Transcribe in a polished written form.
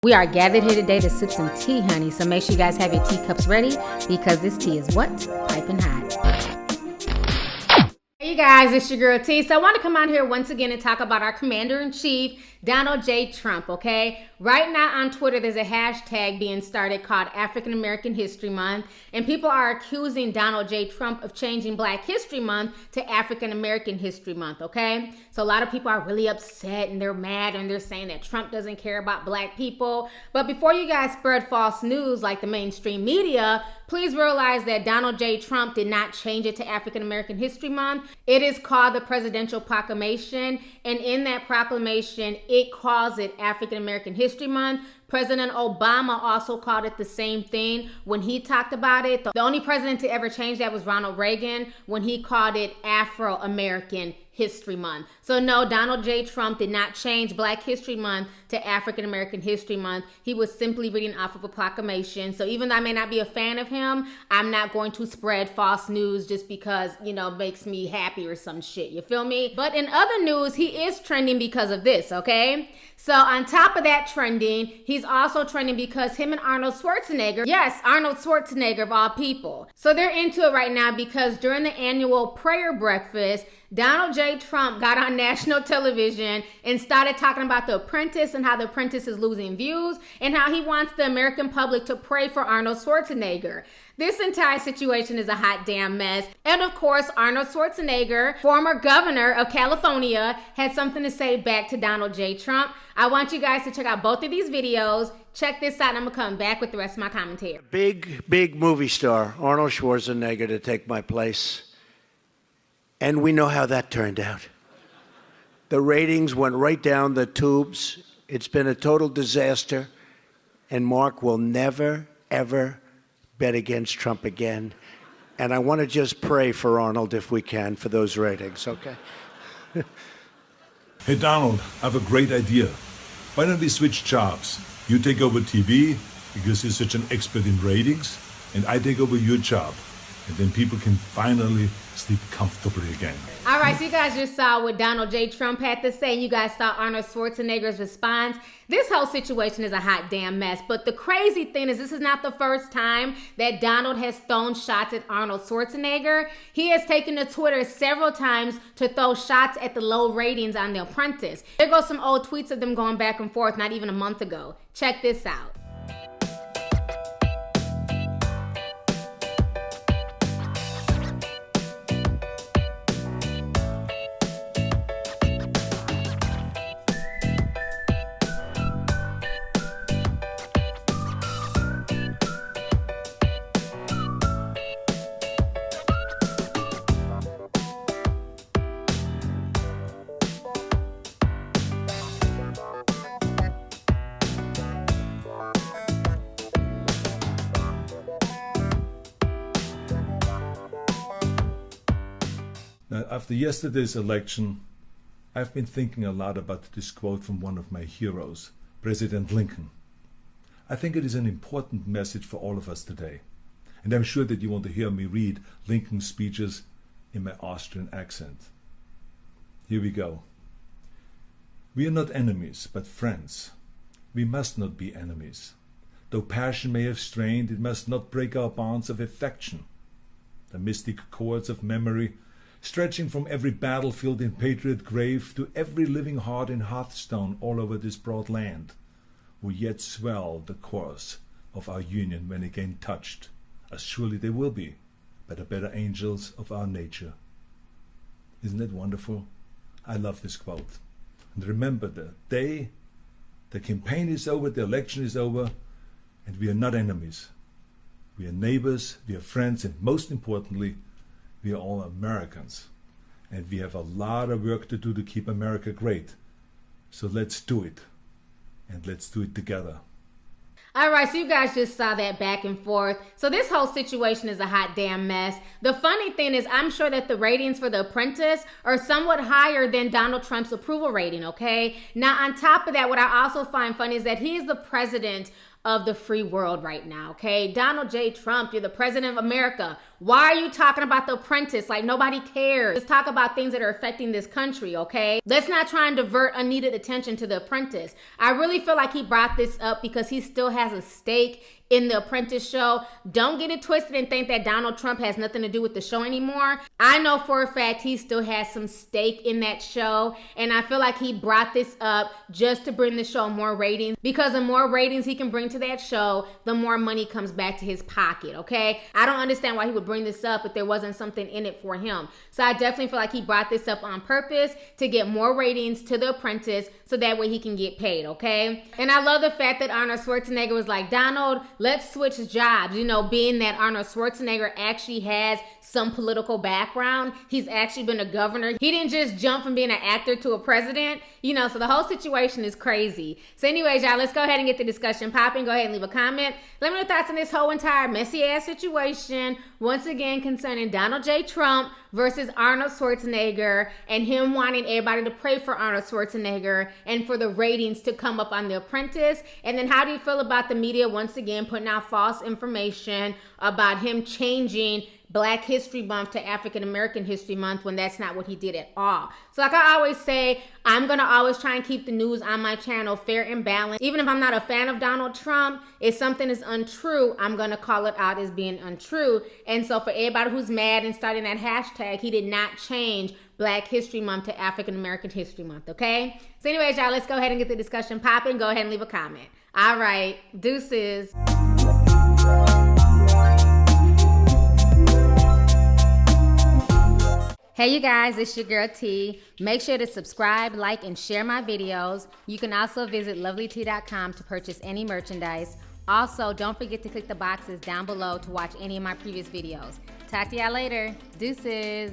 We are gathered here today to sip some tea, honey, so make sure you guys have your teacups ready because this tea is what? Piping hot. Hey guys, it's your girl T. So I want to come out here once again and talk about our Commander-in-Chief, Donald J. Trump, okay? Right now on Twitter, there's a hashtag being started called African American History Month, and people are accusing Donald J. Trump of changing Black History Month to African American History Month, okay? So a lot of people are really upset and they're mad and they're saying that Trump doesn't care about Black people. But before you guys spread false news like the mainstream media, please realize that Donald J. Trump did not change it to African American History Month. It is called the Presidential Proclamation, and in that proclamation, it calls it African American History Month. President Obama also called it the same thing when he talked about it. The only president to ever change that was Ronald Reagan when he called it Afro-American History Month. So no, Donald J. Trump did not change Black History Month to African American History Month. He was simply reading off of a proclamation. So even though I may not be a fan of him, I'm not going to spread false news just because, you know, it makes me happy or some shit. You feel me? But in other news, he is trending because of this, okay? So on top of that trending, he's also trending because him and Arnold Schwarzenegger, yes, Arnold Schwarzenegger of all people. So they're into it right now because during the annual prayer breakfast, Donald J. Trump got on national television and started talking about The Apprentice and how The Apprentice is losing views and how he wants the American public to pray for Arnold Schwarzenegger. This entire situation is a hot damn mess. And of course, Arnold Schwarzenegger, former governor of California, had something to say back to Donald J. Trump. I want you guys to check out both of these videos. Check this out and I'm gonna come back with the rest of my commentary. Big movie star, Arnold Schwarzenegger, to take my place. And we know how that turned out. The ratings went right down the tubes. It's been a total disaster. And Mark will never, ever bet against Trump again. And I want to just pray for Arnold if we can for those ratings, okay? Hey, Donald, I have a great idea. Why don't we switch jobs? You take over TV because you're such an expert in ratings, and I take over your job. And then people can finally sleep comfortably again. All right, so you guys just saw what Donald J. Trump had to say, and you guys saw Arnold Schwarzenegger's response. This whole situation is a hot damn mess, but the crazy thing is this is not the first time that Donald has thrown shots at Arnold Schwarzenegger. He has taken to Twitter several times to throw shots at the low ratings on The Apprentice. There goes some old tweets of them going back and forth not even a month ago. Check this out. Now, after yesterday's election, I've been thinking a lot about this quote from one of my heroes, President Lincoln. I think it is an important message for all of us today, and I'm sure that you want to hear me read Lincoln's speeches in my Austrian accent. Here we go. We are not enemies, but friends. We must not be enemies. Though passion may have strained, it must not break our bonds of affection. The mystic chords of memory, stretching from every battlefield and patriot grave to every living heart in hearthstone all over this broad land, will yet swell the course of our union when again touched, as surely they will be, by the better angels of our nature. Isn't that wonderful? I love this quote. And remember, the campaign is over, the election is over, and we are not enemies. We are neighbors, we are friends, and most importantly, we are all Americans, and we have a lot of work to do to keep America great. So let's do it, and let's do it together. All right, so you guys just saw that back and forth. So this whole situation is a hot damn mess. The funny thing is I'm sure that the ratings for The Apprentice are somewhat higher than Donald Trump's approval rating, okay? Now, on top of that, what I also find funny is that he is the president of the free world right now, okay? Donald J. Trump, you're the president of America. Why are you talking about The Apprentice like nobody cares? Let's talk about things that are affecting this country, okay? Let's not try and divert unneeded attention to The Apprentice. I really feel like he brought this up because he still has a stake in The Apprentice show. Don't get it twisted and think that Donald Trump has nothing to do with the show anymore. I know for a fact he still has some stake in that show, and I feel like he brought this up just to bring the show more ratings, because the more ratings he can bring to that show, the more money comes back to his pocket, okay? I don't understand why he would bring this up if there wasn't something in it for him. So I definitely feel like he brought this up on purpose to get more ratings to The Apprentice so that way he can get paid, okay? And I love the fact that Arnold Schwarzenegger was like, Donald, let's switch jobs. You know, being that Arnold Schwarzenegger actually has some political background. He's actually been a governor. He didn't just jump from being an actor to a president, you know, so the whole situation is crazy. So anyways, y'all, let's go ahead and get the discussion popping. Go ahead and leave a comment. Let me know your thoughts on this whole entire messy ass situation. Once again, concerning Donald J. Trump versus Arnold Schwarzenegger, and him wanting everybody to pray for Arnold Schwarzenegger and for the ratings to come up on The Apprentice. And then how do you feel about the media once again putting out false information about him changing Black History Month to African American History Month when that's not what he did at all? So like I always say, I'm going to always try and keep the news on my channel fair and balanced. Even if I'm not a fan of Donald Trump, if something is untrue, I'm going to call it out as being untrue. And so for everybody who's mad and starting that hashtag, he did not change Black History Month to African American History Month, okay? So anyways, y'all, let's go ahead and get the discussion popping. Go ahead and leave a comment. All right, deuces. Hey you guys, it's your girl T. Make sure to subscribe, like, and share my videos. You can also visit Lovelyti.com to purchase any merchandise. Also, don't forget to click the boxes down below to watch any of my previous videos. Talk to y'all later. Deuces.